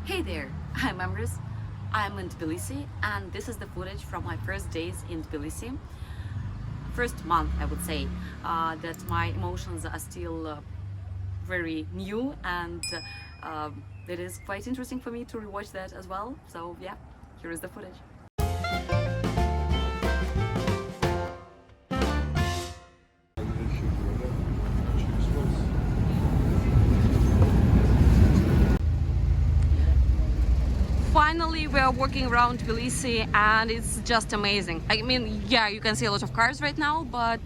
Hey there, I'm Emgris. I'm in Tbilisi, and this is the footage from my first days in Tbilisi. First month, I would say, that my emotions are still very new, and it is quite interesting for me to rewatch that as well. So yeah, here is the footage. Finally, we are walking around Tbilisi, and it's just amazing. I mean, yeah, you can see a lot of cars right now, but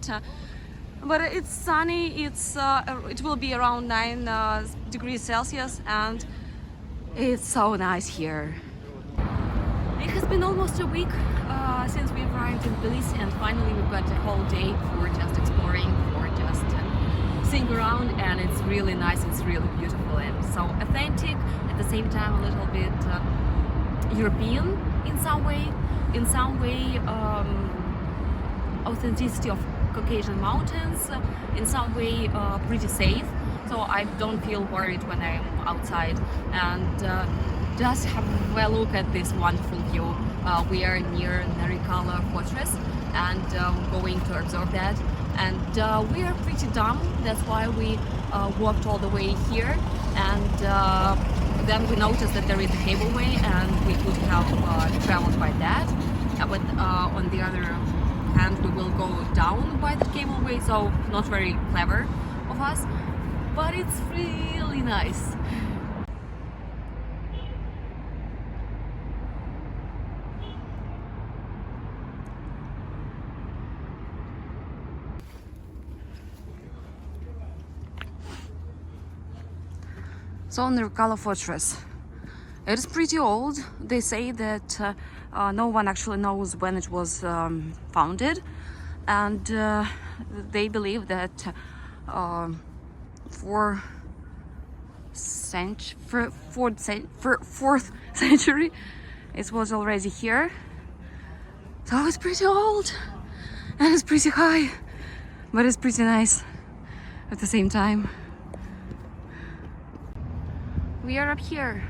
it's sunny. It will be around 9 degrees Celsius, and it's so nice here. It has been almost a week since we arrived in Tbilisi, and finally we've got a whole day for just exploring, for just seeing around, and it's really nice. It's really beautiful and so authentic. At the same time, a little bit European in some way. Authenticity of Caucasian mountains, in some way pretty safe, so I don't feel worried when I'm outside. And just have a look at this wonderful view. We are near Narikala Fortress, and going to observe that. And we are pretty dumb, that's why we walked all the way here. And then we noticed that there is a cableway, and we could have traveled by that. But on the other hand, we will go down by the cableway, so not very clever of us, but it's really nice. So Narikala Fortress. It is pretty old. They say that no one actually knows when it was founded, and they believe that 4th century it was already here. So it's pretty old and it's pretty high, but it's pretty nice at the same time. We are up here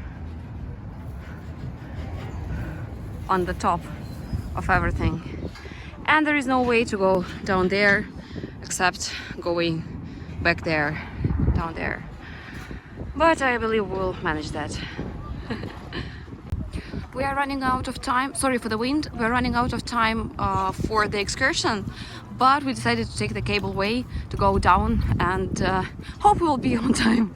on the top of everything, and there is no way to go down there except going back there, down there, but I believe we'll manage that. We are running out of time, sorry for the wind, we're running out of time for the excursion, but we decided to take the cableway to go down, and hope we'll be on time.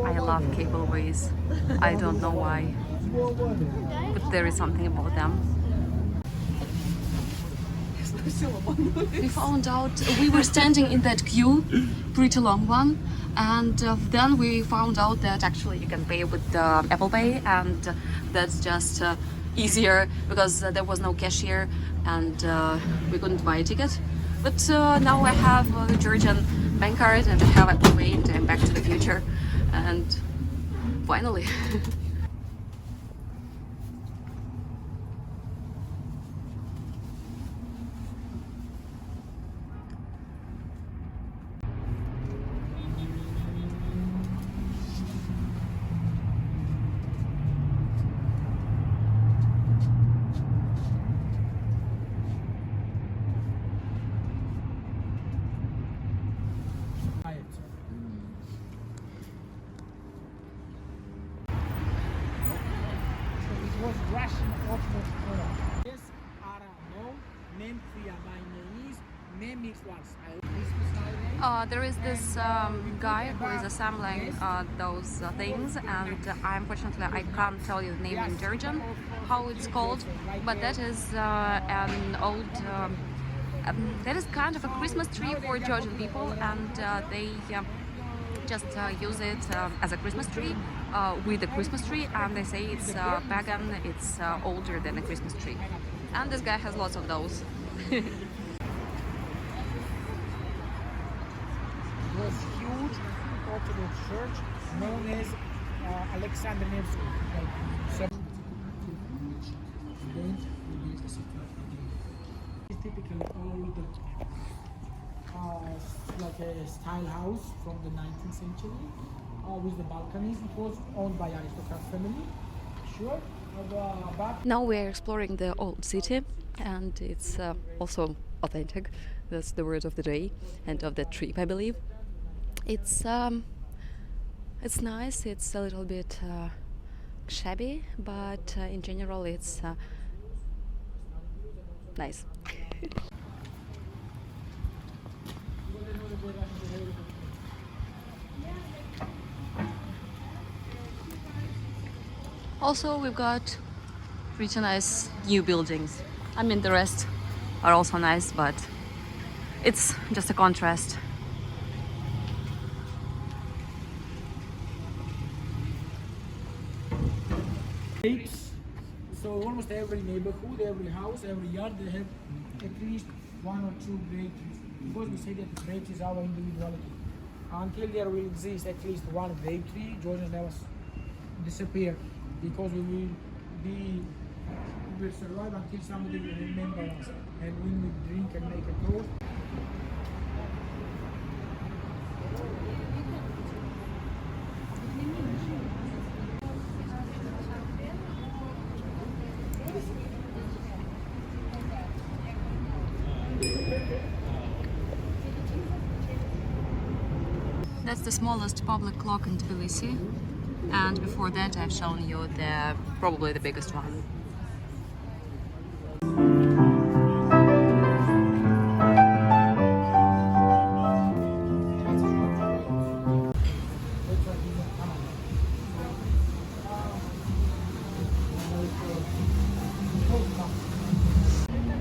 I love cableways. I don't know why, but there is something about them. We found out, we were standing in that queue, pretty long one, and then we found out that actually you can pay with Apple Pay, and that's just easier because there was no cashier, and we couldn't buy a ticket. But now I have the Georgian bank card, and I have Apple Pay, and I'm back to the future. And finally. Was Russian Orthodox Torah. Yes, no, name clear. My name is name mixed ones. There is this guy who is assembling those things, and unfortunately I can't tell you the name in Georgian, how it's called, but that is an old, that is kind of a Christmas tree for Georgian people, and they just use it as a Christmas tree, with a Christmas tree, and they say it's pagan, it's older than a Christmas tree, and this guy has lots of those. It was huge Orthodox church known as Alexander Nevsky. old, like a style house from the 19th century with the balconies. It was owned by aristocrat family, sure. But Now we are exploring the old city, and it's also authentic. That's the word of the day and of the trip, I believe. It's nice. It's a little bit shabby, but in general, it's nice. Also, we've got pretty nice new buildings. I mean, the rest are also nice, but it's just a contrast. grapes. So almost every neighborhood, every house, every yard, they have at least one or two grape trees. Because we say that grapes is our individuality. Until there will exist at least one grape tree, Georgia never disappear, because we will survive until somebody will remember us. And when we drink and make a toast, That's the smallest public clock in Tbilisi, and before that I've shown you probably the biggest one.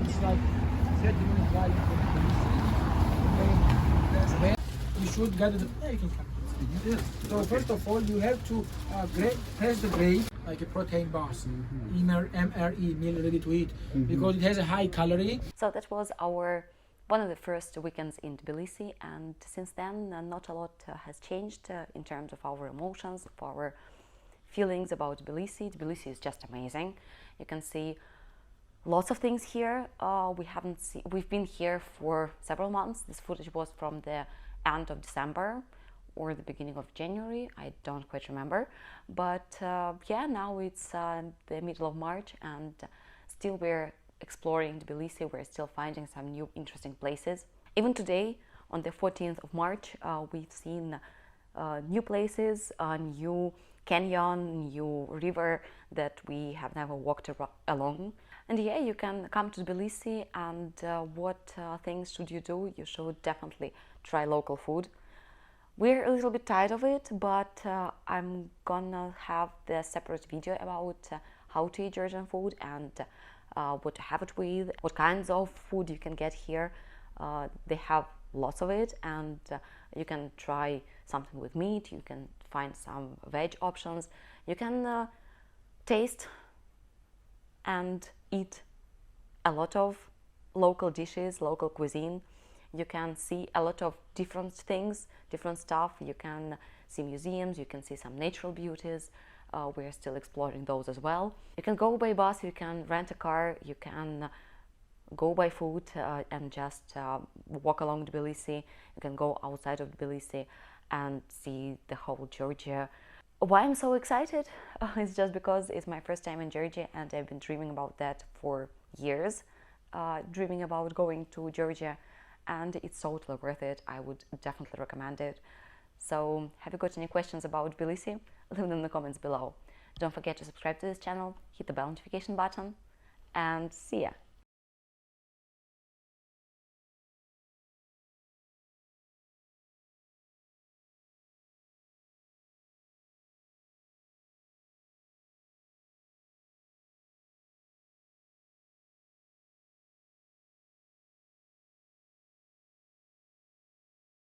it's like 30 minutes drive from Tbilisi. You should gather the American countries. So first of all, you have to press the grape like a protein bars, MRE, meal ready to eat, because it has a high calorie. So that was one of the first weekends in Tbilisi, and since then not a lot has changed in terms of our emotions, of our feelings about Tbilisi. Tbilisi is just amazing. You can see lots of things here. We've been here for several months. This footage was from the end of December or the beginning of January, I don't quite remember, but yeah, now it's the middle of March, and still we're exploring Tbilisi. We're still finding some new interesting places. Even today, on the 14th of March, we've seen new places, a new canyon, new river that we have never walked along. And yeah, you can come to Tbilisi, and what things should you do? You should definitely try local food. We're a little bit tired of it, but I'm gonna have the separate video about how to eat Georgian food and what to have it with, what kinds of food you can get here. They have lots of it, and you can try something with meat, you can find some veg options, you can taste and eat a lot of local dishes, local cuisine. You can see a lot of different things, different stuff. You can see museums, you can see some natural beauties. We're still exploring those as well. You can go by bus, you can rent a car, you can go by foot and just walk along Tbilisi. You can go outside of Tbilisi and see the whole Georgia. Why I'm so excited is just because it's my first time in Georgia, and I've been dreaming about that for years, dreaming about going to Georgia, and it's totally worth it. I would definitely recommend it. So have you got any questions about Tbilisi? Leave them in the comments below. Don't forget to subscribe to this channel, hit the bell notification button, and see ya!